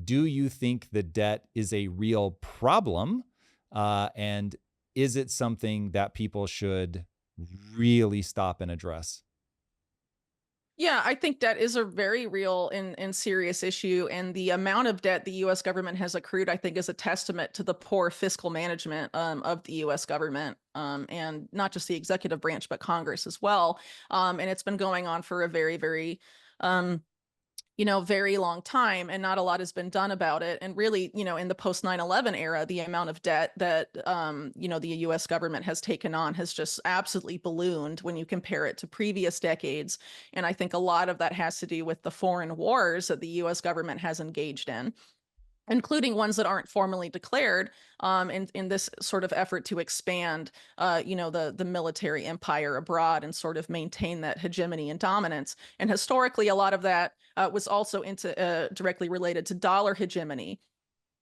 do you think the debt is a real problem? And is it something that people should really stop and address? Yeah, I think debt is a very real and serious issue. And the amount of debt the US government has accrued, I think, is a testament to the poor fiscal management of the US government, and not just the executive branch, but Congress as well. And it's been going on for a very, very um, very long time, and not a lot has been done about it. And really, in the post 9/11 era, the amount of debt that, the US government has taken on has just absolutely ballooned when you compare it to previous decades. And I think a lot of that has to do with the foreign wars that the US government has engaged in, including ones that aren't formally declared, in this sort of effort to expand, the military empire abroad and sort of maintain that hegemony and dominance. And historically, a lot of that was also directly related to dollar hegemony,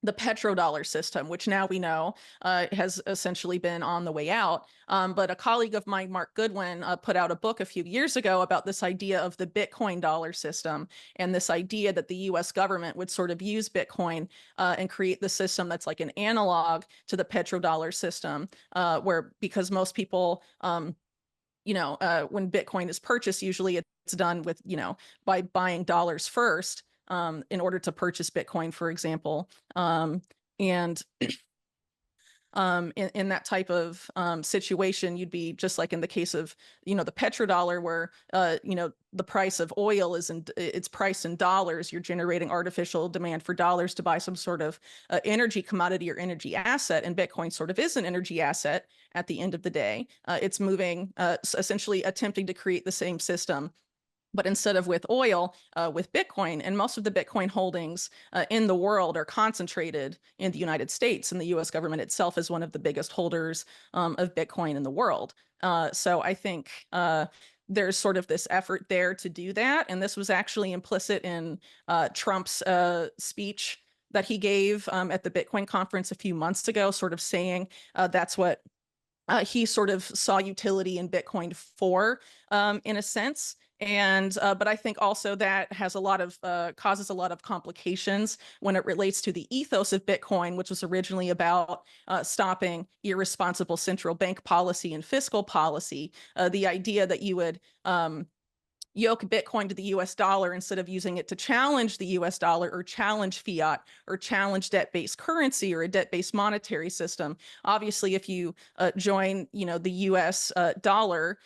the petrodollar system, which now we know has essentially been on the way out. But a colleague of mine, Mark Goodwin, put out a book a few years ago about this idea of the Bitcoin dollar system, and this idea that the US government would sort of use Bitcoin and create the system that's like an analog to the petrodollar system, where, because most people, when Bitcoin is purchased, usually it's done with, by buying dollars first, in order to purchase Bitcoin, for example. And in that type of situation, you'd be just like in the case of, the petrodollar, where, the price of oil it's priced in dollars. You're generating artificial demand for dollars to buy some sort of energy commodity or energy asset. And Bitcoin sort of is an energy asset at the end of the day. It's moving, essentially attempting to create the same system, but instead of with oil, with Bitcoin. And most of the Bitcoin holdings in the world are concentrated in the United States, and the US government itself is one of the biggest holders of Bitcoin in the world. So I think there's sort of this effort there to do that. And this was actually implicit in Trump's speech that he gave at the Bitcoin conference a few months ago, sort of saying that's what he sort of saw utility in Bitcoin for, in a sense. And but I think also that has a lot of causes a lot of complications when it relates to the ethos of Bitcoin, which was originally about stopping irresponsible central bank policy and fiscal policy. The idea that you would yoke Bitcoin to the US dollar instead of using it to challenge the US dollar, or challenge fiat, or challenge debt-based currency, or a debt-based monetary system. Obviously, if you join, the US dollar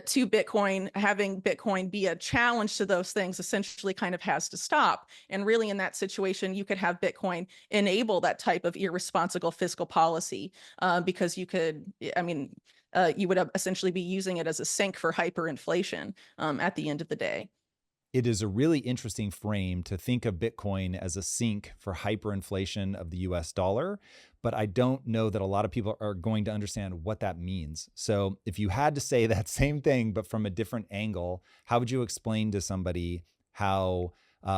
to Bitcoin, having Bitcoin be a challenge to those things essentially kind of has to stop. And really, in that situation, you could have Bitcoin enable that type of irresponsible fiscal policy, because you would essentially be using it as a sink for hyperinflation at the end of the day. It is a really interesting frame to think of Bitcoin as a sink for hyperinflation of the US dollar, but I don't know that a lot of people are going to understand what that means. So if you had to say that same thing, but from a different angle, how would you explain to somebody how,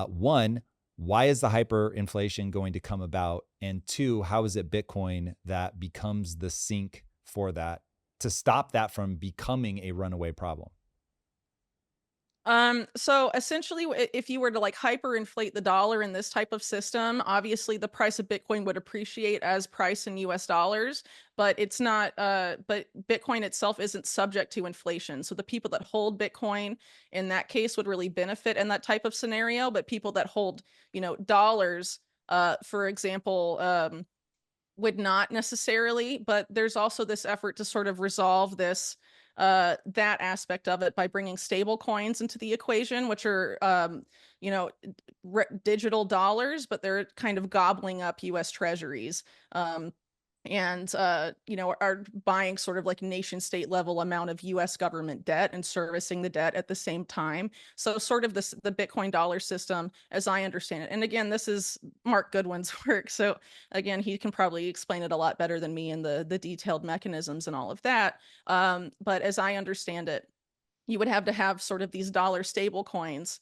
one, why is the hyperinflation going to come about? And two, how is it Bitcoin that becomes the sink for that, to stop that from becoming a runaway problem? So essentially, if you were to like hyperinflate the dollar in this type of system, obviously the price of Bitcoin would appreciate as price in US dollars, but it's not, but Bitcoin itself isn't subject to inflation. So the people that hold Bitcoin in that case would really benefit in that type of scenario. But people that hold, dollars, for example, would not necessarily. But there's also this effort to sort of resolve this, that aspect of it, by bringing stable coins into the equation, which are, you know digital dollars, but they're kind of gobbling up US treasuries, and are buying sort of like nation state level amount of US government debt and servicing the debt at the same time. So sort of the Bitcoin dollar system, as I understand it, and again, this is Mark Goodwin's work, so again, he can probably explain it a lot better than me, and the detailed mechanisms and all of that. But as I understand it, you would have to have sort of these dollar stable coins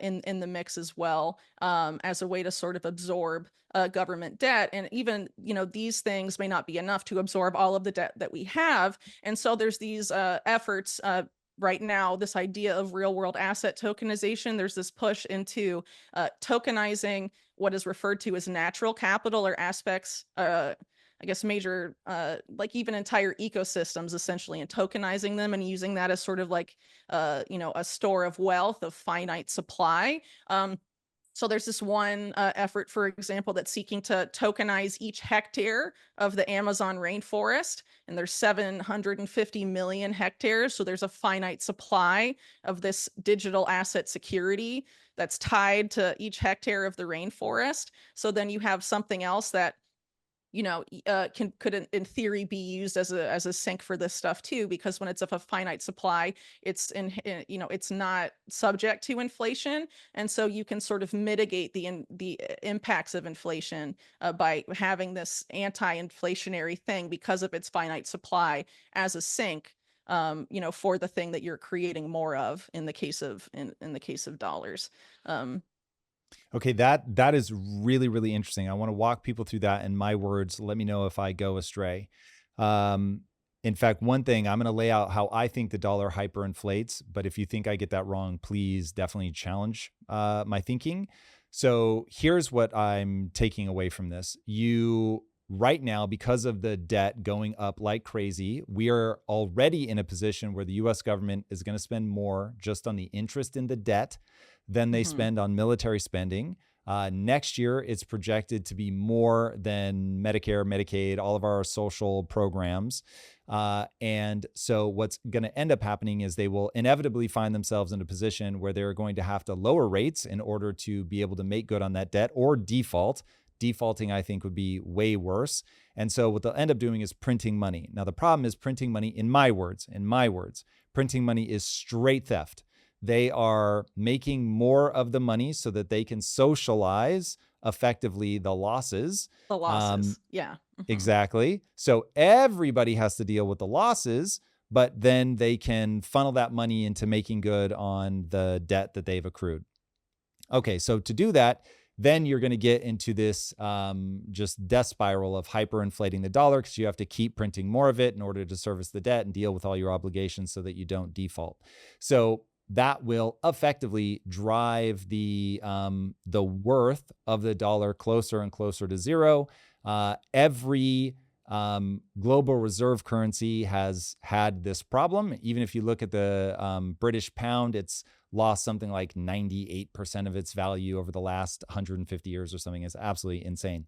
in the mix as well, as a way to sort of absorb government debt. And even, these things may not be enough to absorb all of the debt that we have. And so there's these efforts right now, this idea of real world asset tokenization, there's this push into tokenizing what is referred to as natural capital or aspects, I guess major, like even entire ecosystems essentially, and tokenizing them and using that as sort of like, a store of wealth of finite supply. So there's this one effort, for example, that's seeking to tokenize each hectare of the Amazon rainforest, and there's 750 million hectares. So there's a finite supply of this digital asset security that's tied to each hectare of the rainforest. So then you have something else that could in theory be used as a sink for this stuff too, because when it's of a finite supply, it's not subject to inflation, and so you can sort of mitigate the impacts of inflation by having this anti-inflationary thing because of its finite supply as a sink, for the thing that you're creating more of in the case of in the case of dollars. Um, Okay, that is really, really interesting. I want to walk people through that in my words. Let me know if I go astray. Um, in fact, one thing I'm going to lay out how I think the dollar hyperinflates, but if you think I get that wrong, please definitely challenge my thinking. So here's what I'm taking away from this. You right now, because of the debt going up like crazy, we are already in a position where the US government is going to spend more just on the interest in the debt than they mhm. spend on military spending. Next year, it's projected to be more than Medicare, Medicaid, all of our social programs. And so, what's going to end up happening is they will inevitably find themselves in a position where they're going to have to lower rates in order to be able to make good on that debt or default. Defaulting, I think, would be way worse. And so, what they'll end up doing is printing money. Now, the problem is printing money, in my words, printing money is straight theft. They are making more of the money so that they can socialize effectively the losses. The Um, losses, yeah. exactly. So everybody has to deal with the losses, but then they can funnel that money into making good on the debt that they've accrued. Okay, so to do that, then you're going to get into this just death spiral of hyperinflating the dollar because you have to keep printing more of it in order to service the debt and deal with all your obligations so that you don't default. So that will effectively drive the worth of the dollar closer and closer to zero. Every global reserve currency has had this problem. Even if you look at the British pound, it's lost something like 98% of its value over the last 150 years or something. It's absolutely insane.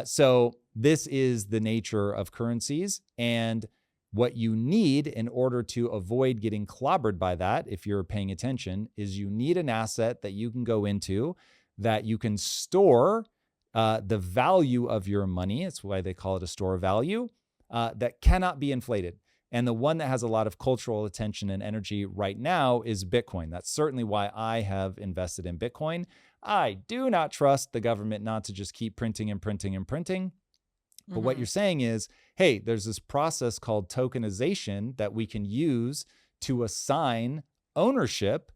So this is the nature of currencies. And what you need in order to avoid getting clobbered by that, if you're paying attention, is you need an asset that you can go into that you can store the value of your money. It's why they call it a store of value that cannot be inflated. And the one that has a lot of cultural attention and energy right now is Bitcoin. That's certainly why I have invested in Bitcoin. I do not trust the government not to just keep printing and printing and printing. But what you're Mhm. saying is, hey, there's this process called tokenization that we can use to assign ownership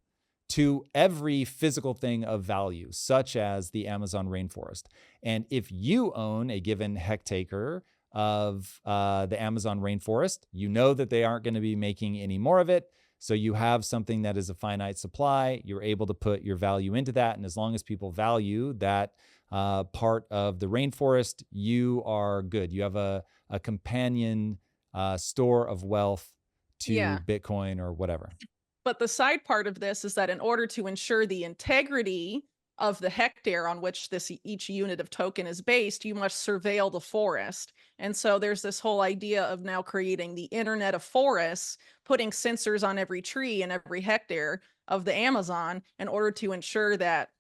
to every physical thing of value, such as the Amazon rainforest. And if you own a given hectare of the Amazon rainforest, you know that they aren't going to be making any more of it. So you have something that is a finite supply. You're able to put your value into that. And as long as people value that part of the rainforest, you are good. You have a companion store of wealth to Yeah. Bitcoin or whatever. But the side part of this is that in order to ensure the integrity of the hectare on which each unit of token is based, you must surveil the forest. And so there's this whole idea of now creating the Internet of Forests, putting sensors on every tree and every hectare of the Amazon in order to ensure that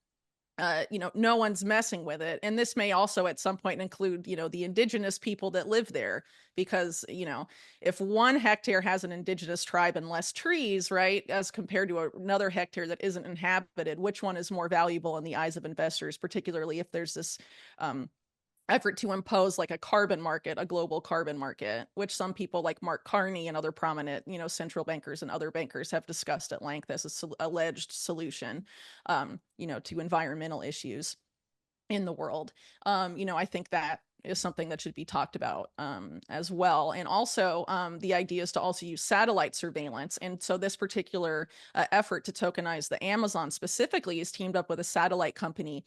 no one's messing with it. And this may also at some point include, the indigenous people that live there, because, if 1 hectare has an indigenous tribe and less trees, right, as compared to another hectare that isn't inhabited, which one is more valuable in the eyes of investors, particularly if there's this um, effort to impose like a carbon market, a global carbon market, which some people like Mark Carney and other prominent, central bankers and other bankers have discussed at length as a alleged solution, to environmental issues in the world. I think that is something that should be talked about as well. And also, the idea is to also use satellite surveillance. And so, this particular effort to tokenize the Amazon specifically is teamed up with a satellite company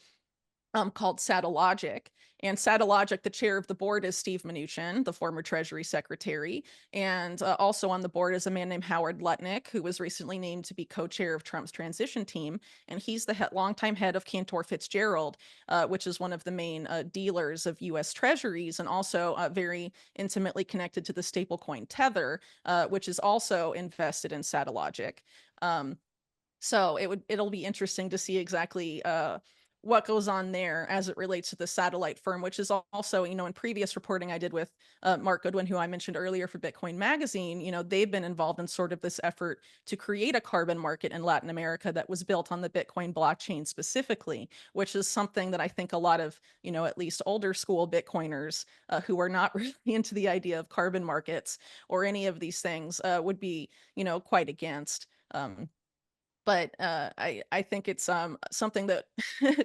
called Satellogic. And Satellogic, the chair of the board is Steve Mnuchin, the former Treasury Secretary. And also on the board is a man named Howard Lutnick, who was recently named to be co-chair of Trump's transition team. And he's the longtime head of Cantor Fitzgerald, which is one of the main dealers of U.S. Treasuries, and also very intimately connected to the stablecoin Tether, which is also invested in Satellogic. So it'll be interesting to see exactly what goes on there as it relates to the satellite firm, which is also, in previous reporting I did with Mark Goodwin, who I mentioned earlier for Bitcoin Magazine, they've been involved in sort of this effort to create a carbon market in Latin America that was built on the Bitcoin blockchain specifically, which is something that I think a lot of, at least older school Bitcoiners who are not really into the idea of carbon markets or any of these things would be, quite against. But I think it's something that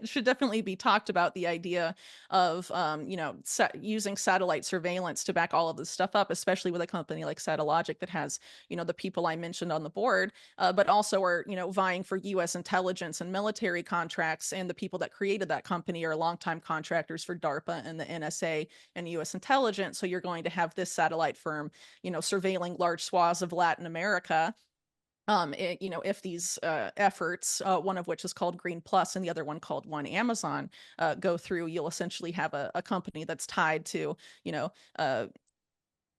should definitely be talked about. The idea of using satellite surveillance to back all of this stuff up, especially with a company like Satellogic that has the people I mentioned on the board, but also are vying for U.S. intelligence and military contracts. And the people that created that company are longtime contractors for DARPA and the NSA and U.S. intelligence. So you're going to have this satellite firm surveilling large swaths of Latin America. If these efforts, one of which is called Green Plus and the other one called One Amazon, go through, you'll essentially have a company that's tied to,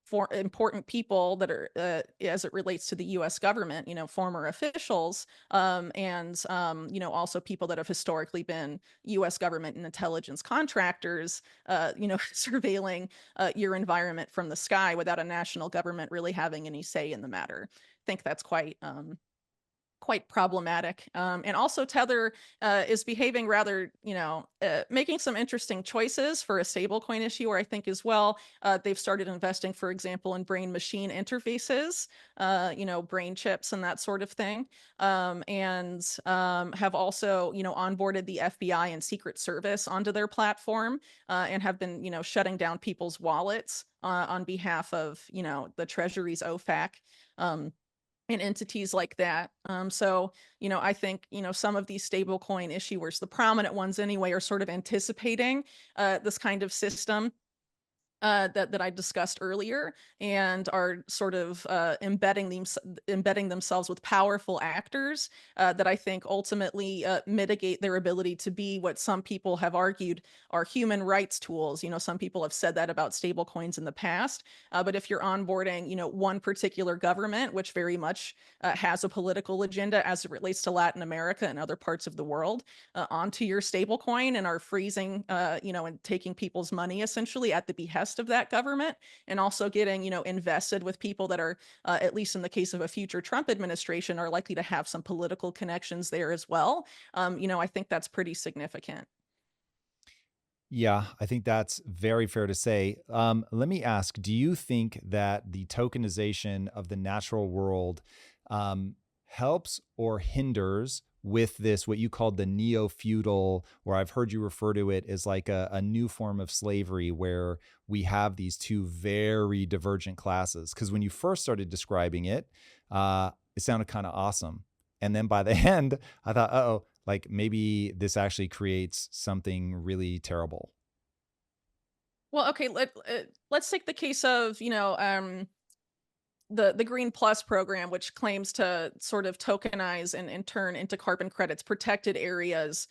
for important people that are, as it relates to the U.S. government, former officials, and also people that have historically been U.S. government and intelligence contractors, surveilling your environment from the sky without a national government really having any say in the matter. I think that's quite problematic. And also Tether is behaving rather, making some interesting choices for a stablecoin issue, where I think as well, they've started investing, for example, in brain machine interfaces, brain chips and that sort of thing. And have also, onboarded the FBI and Secret Service onto their platform, and have been, shutting down people's wallets on behalf of, the Treasury's OFAC. And entities like that. So, I think, some of these stablecoin issuers, the prominent ones anyway, are sort of anticipating this kind of system that I discussed earlier, and are sort of embedding themselves with powerful actors that I think ultimately mitigate their ability to be what some people have argued are human rights tools. Some people have said that about stablecoins in the past. But if you're onboarding, one particular government, which very much has a political agenda as it relates to Latin America and other parts of the world, onto your stablecoin, and are freezing, and taking people's money essentially at the behest of that government, and also getting invested with people that are, at least in the case of a future Trump administration, are likely to have some political connections there as well. I think that's pretty significant. Yeah, I think that's very fair to say. Let me ask, do you think that the tokenization of the natural world helps or hinders with this, what you called the neo-feudal, or I've heard you refer to it as like a new form of slavery, where we have these two very divergent classes? Because when you first started describing it, it sounded kind of awesome. And then by the end, I thought, uh-oh, like maybe this actually creates something really terrible. Well, okay, let's take the case of, the Green Plus program, which claims to sort of tokenize and turn into carbon credits protected areas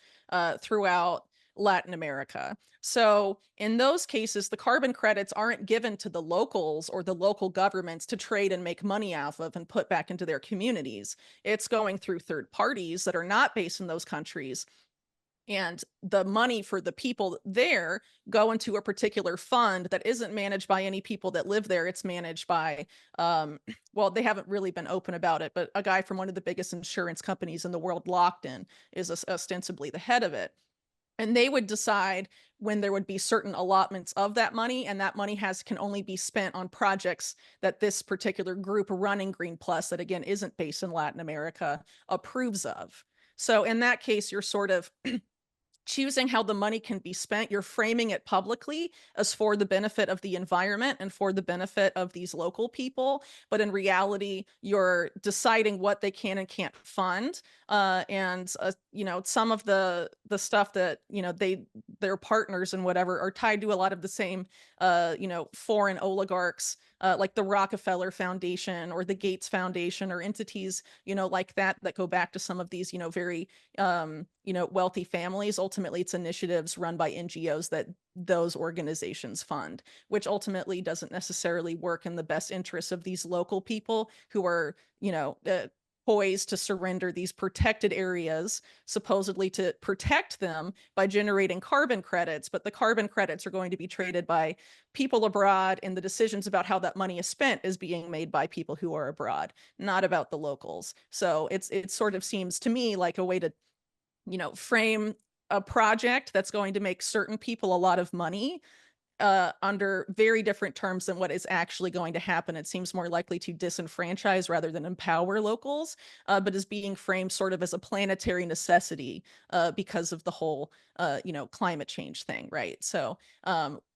throughout Latin America. So in those cases, the carbon credits aren't given to the locals or the local governments to trade and make money off of and put back into their communities. It's going through third parties that are not based in those countries, and the money for the people there go into a particular fund that isn't managed by any people that live there. It's managed by, well, they haven't really been open about it, but a guy from one of the biggest insurance companies in the world, Locked In, is ostensibly the head of it. And they would decide when there would be certain allotments of that money, and that money can only be spent on projects that this particular group running Green Plus, that again isn't based in Latin America, approves of. So in that case, you're sort of choosing how the money can be spent, you're framing it publicly as for the benefit of the environment and for the benefit of these local people. But in reality, you're deciding what they can and can't fund. Some of the stuff that, their partners and whatever are tied to a lot of the same, foreign oligarchs, like the Rockefeller Foundation or the Gates Foundation or entities, like that go back to some of these, very wealthy families. Ultimately, it's initiatives run by NGOs that those organizations fund, which ultimately doesn't necessarily work in the best interests of these local people who are, poised to surrender these protected areas, supposedly to protect them by generating carbon credits. But the carbon credits are going to be traded by people abroad, and the decisions about how that money is spent is being made by people who are abroad, not about the locals. So it sort of seems to me like a way to, frame a project that's going to make certain people a lot of money under very different terms than what is actually going to happen. It seems more likely to disenfranchise rather than empower locals, but is being framed sort of as a planetary necessity because of the whole, climate change thing, right? So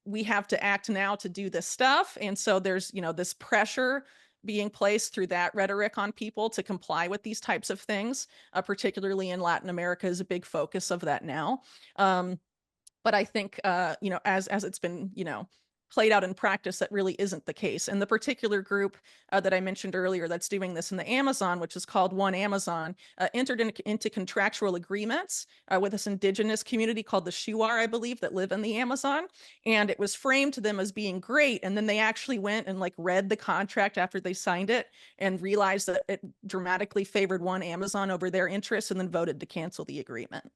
we have to act now to do this stuff. And so there's, this pressure being placed through that rhetoric on people to comply with these types of things, particularly in Latin America is a big focus of that now. But I think, as it's been, played out in practice, that really isn't the case. And the particular group that I mentioned earlier that's doing this in the Amazon, which is called One Amazon, entered into contractual agreements with this indigenous community called the Shuar, I believe, that live in the Amazon. And it was framed to them as being great. And then they actually went and read the contract after they signed it and realized that it dramatically favored One Amazon over their interests and then voted to cancel the agreement.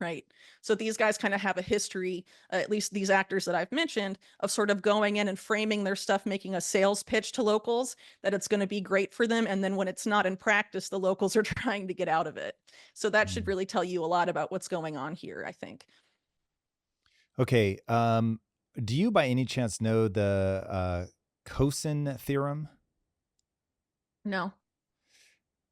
Right. So these guys kind of have a history, at least these actors that I've mentioned, of sort of going in and framing their stuff, making a sales pitch to locals that it's going to be great for them. And then when it's not in practice, the locals are trying to get out of it. So that should really tell you a lot about what's going on here, I think. Okay. Do you by any chance know the Cosin theorem? No.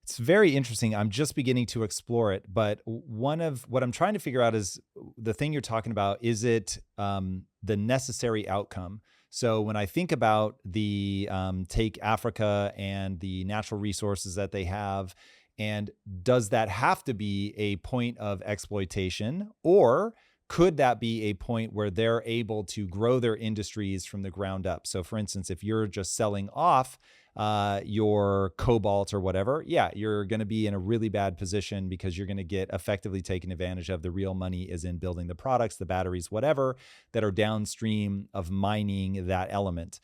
It's very interesting. I'm just beginning to explore it, but one of what I'm trying to figure out is the thing you're talking about. Is it the necessary outcome? So when I think about the take Africa and the natural resources that they have, and does that have to be a point of exploitation, or could that be a point where they're able to grow their industries from the ground up? So for instance, if you're just selling off your cobalt or whatever, yeah, you're going to be in a really bad position because you're going to get effectively taken advantage of. The real money is in building the products, the batteries, whatever, that are downstream of mining that element.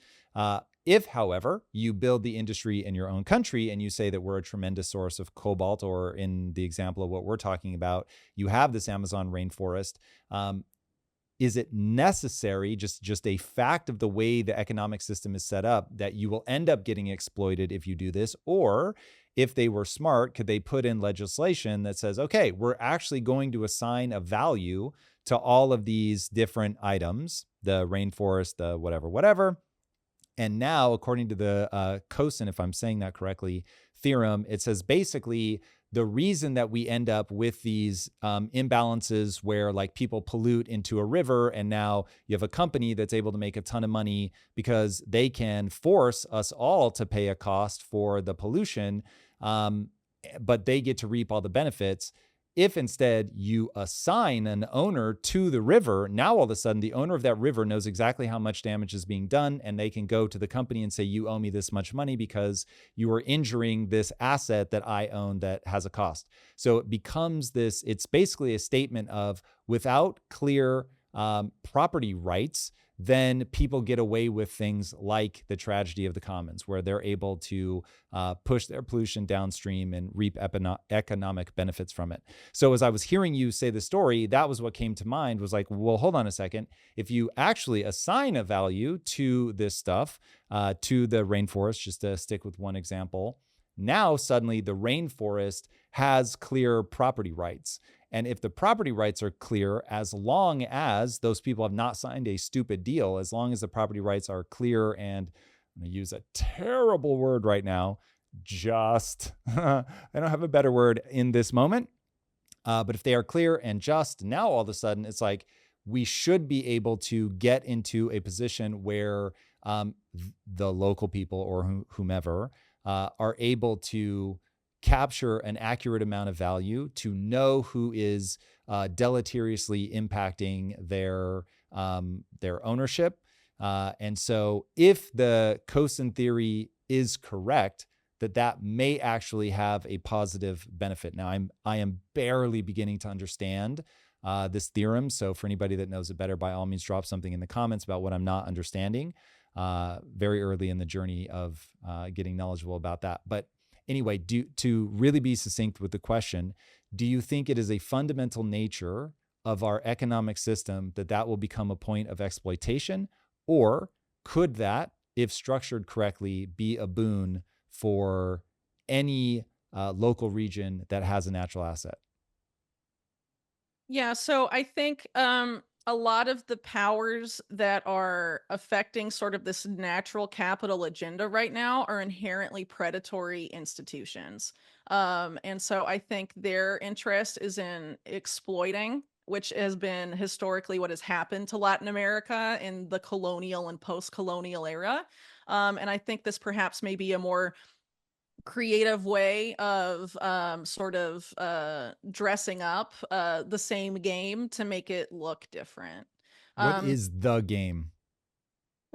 If, however, you build the industry in your own country and you say that we're a tremendous source of cobalt, or in the example of what we're talking about, you have this Amazon rainforest, is it necessary, just a fact of the way the economic system is set up, that you will end up getting exploited if you do this? Or if they were smart, could they put in legislation that says, okay, we're actually going to assign a value to all of these different items, the rainforest, the whatever. And now, according to the Cosin, if I'm saying that correctly, theorem, it says basically the reason that we end up with these imbalances where people pollute into a river, and now you have a company that's able to make a ton of money because they can force us all to pay a cost for the pollution, but they get to reap all the benefits. If instead you assign an owner to the river, now all of a sudden the owner of that river knows exactly how much damage is being done, and they can go to the company and say, you owe me this much money because you are injuring this asset that I own that has a cost. So it becomes this, it's basically a statement of, without clear property rights, then people get away with things like the tragedy of the commons, where they're able to push their pollution downstream and reap economic benefits from it. So as I was hearing you say the story, that was what came to mind, was well, hold on a second. If you actually assign a value to this stuff, to the rainforest, just to stick with one example, now suddenly the rainforest has clear property rights. And if the property rights are clear, as long as those people have not signed a stupid deal, as long as the property rights are clear, and I'm going to use a terrible word right now, just, I don't have a better word in this moment, But if they are clear and just, now all of a sudden it's like we should be able to get into a position where the local people or whomever are able to capture an accurate amount of value, to know who is deleteriously impacting their ownership. And so if the Cosin theory is correct, that may actually have a positive benefit. Now, I am barely beginning to understand this theorem. So for anybody that knows it better, by all means, drop something in the comments about what I'm not understanding. Very early in the journey of getting knowledgeable about that. But anyway, to really be succinct with the question, do you think it is a fundamental nature of our economic system that will become a point of exploitation? Or could that, if structured correctly, be a boon for any local region that has a natural asset? Yeah, so I think a lot of the powers that are affecting sort of this natural capital agenda right now are inherently predatory institutions. And so I think their interest is in exploiting, which has been historically what has happened to Latin America in the colonial and post-colonial era. And I think this perhaps may be a more creative way of sort of dressing up the same game to make it look different. What Um, is the game?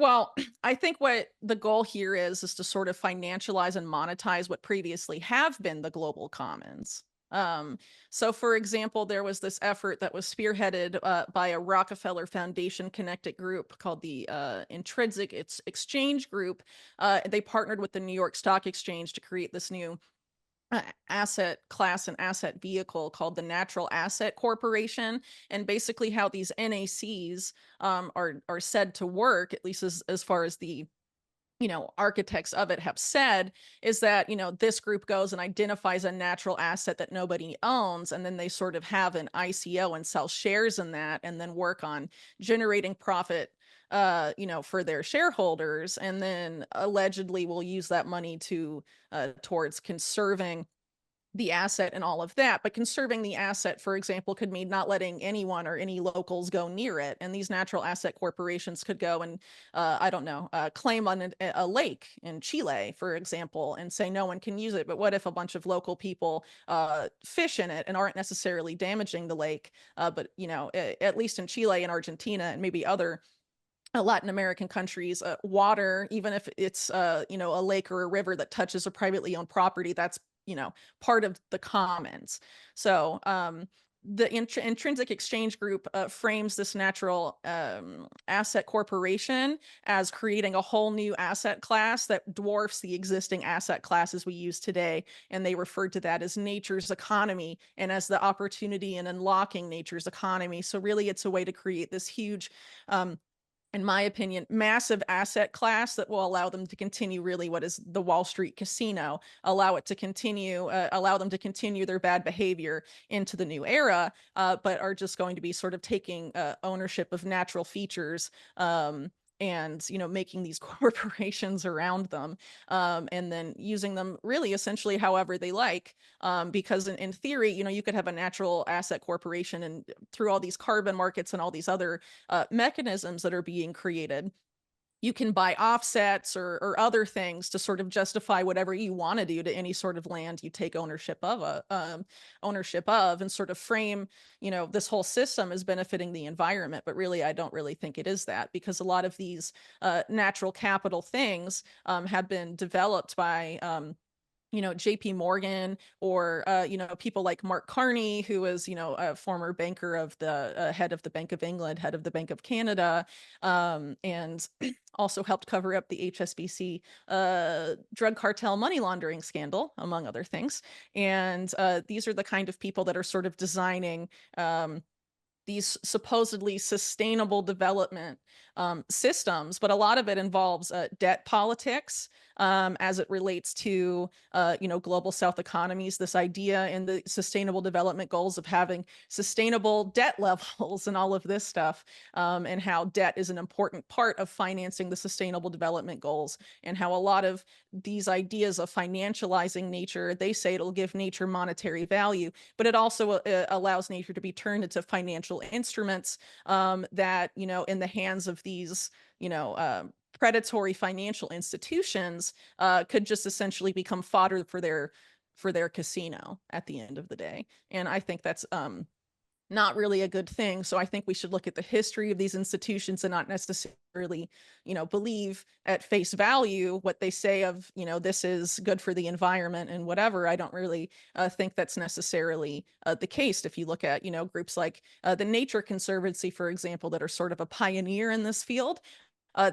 well, I think what the goal here is to sort of financialize and monetize what previously have been the global commons. Um, so, for example, there was this effort that was spearheaded by a Rockefeller Foundation connected group called the Intrinsic Exchange Group. They partnered with the New York Stock Exchange to create this new asset class and asset vehicle called the Natural Asset Corporation. And basically, how these NACs are said to work, at least as far as the architects of it have said, is that this group goes and identifies a natural asset that nobody owns, and then they sort of have an ICO and sell shares in that, and then work on generating profit for their shareholders, and then allegedly will use that money to towards conserving the asset and all of that. But conserving the asset, for example, could mean not letting anyone or any locals go near it. And these natural asset corporations could go and, I don't know, claim on a lake in Chile, for example, and say no one can use it. But what if a bunch of local people fish in it and aren't necessarily damaging the lake? But, at least in Chile and Argentina and maybe other Latin American countries, water, even if it's a lake or a river that touches a privately owned property, that's part of the commons. So the Intrinsic Exchange Group frames this natural asset corporation as creating a whole new asset class that dwarfs the existing asset classes we use today. And they referred to that as nature's economy and as the opportunity in unlocking nature's economy. So really, it's a way to create this huge in my opinion, massive asset class that will allow them to continue really what is the Wall Street casino, allow it to continue, allow them to continue their bad behavior into the new era, but are just going to be sort of taking ownership of natural features and making these corporations around them, and then using them really essentially however they like, because in theory you could have a natural asset corporation, and through all these carbon markets and all these other mechanisms that are being created, you can buy offsets or other things to sort of justify whatever you want to do to any sort of land you take ownership of, and sort of frame this whole system as benefiting the environment. But really, I don't really think it is that, because a lot of these natural capital things have been developed by JP Morgan, or people like Mark Carney, who was a former banker of the head of the Bank of England, head of the Bank of Canada, and also helped cover up the HSBC drug cartel money laundering scandal, among other things. And these are the kind of people that are sort of designing these supposedly sustainable development systems, but a lot of it involves debt politics as it relates to global South economies. This idea in the Sustainable Development Goals of having sustainable debt levels and all of this stuff, and how debt is an important part of financing the Sustainable Development Goals, and how a lot of these ideas of financializing nature, they say it'll give nature monetary value, but it also allows nature to be turned into financial instruments that, in the hands of these, predatory financial institutions could just essentially become fodder for their casino at the end of the day. And I think that's not really a good thing. So I think we should look at the history of these institutions and not necessarily, believe at face value what they say of, this is good for the environment and whatever. I don't really think that's necessarily the case. If you look at, groups like the Nature Conservancy, for example, that are sort of a pioneer in this field.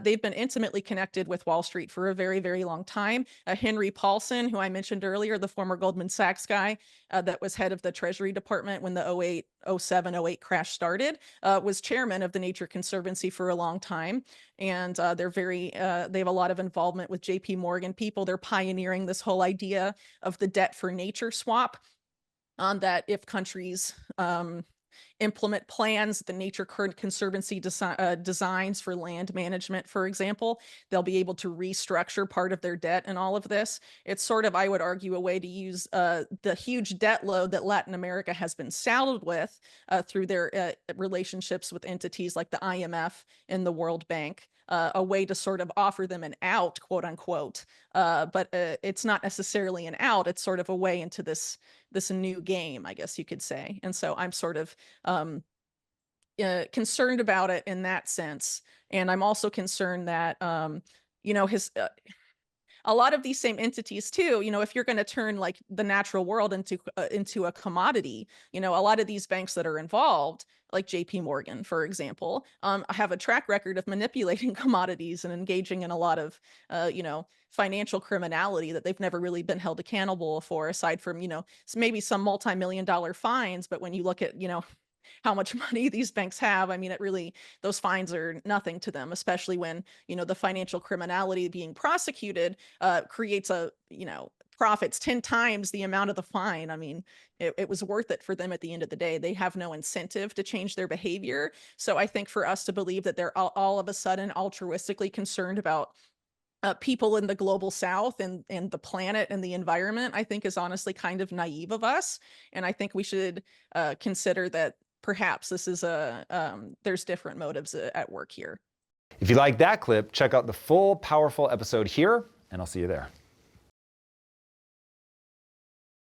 They've been intimately connected with Wall Street for a very, very long time. Henry Paulson, who I mentioned earlier, the former Goldman Sachs guy that was head of the Treasury Department when the 07, 08 crash started, was chairman of the Nature Conservancy for a long time. And they have a lot of involvement with JP Morgan people. They're pioneering this whole idea of the debt for nature swap, on that if countries implement plans the Nature Conservancy designs for land management, for example, they'll be able to restructure part of their debt and all of this. It's sort of, I would argue, a way to use the huge debt load that Latin America has been saddled with through their relationships with entities like the IMF and the World Bank. A way to sort of offer them an out, quote unquote. But it's not necessarily an out. It's sort of a way into this new game, I guess you could say. And so I'm sort of concerned about it in that sense. And I'm also concerned that, a lot of these same entities too, if you're going to turn like the natural world into a commodity, a lot of these banks that are involved, like JP Morgan, for example, have a track record of manipulating commodities and engaging in a lot of, financial criminality that they've never really been held accountable for, aside from, maybe some multi-million-dollar fines. But when you look at, how much money these banks have, I mean, those fines are nothing to them, especially when, the financial criminality being prosecuted creates profits 10 times the amount of the fine. I mean, it was worth it for them at the end of the day. They have no incentive to change their behavior. So I think for us to believe that they're all of a sudden altruistically concerned about people in the global South and the planet and the environment, I think is honestly kind of naive of us. And I think we should consider that perhaps this is there's different motives at work here. If you like that clip, check out the full powerful episode here, and I'll see you there.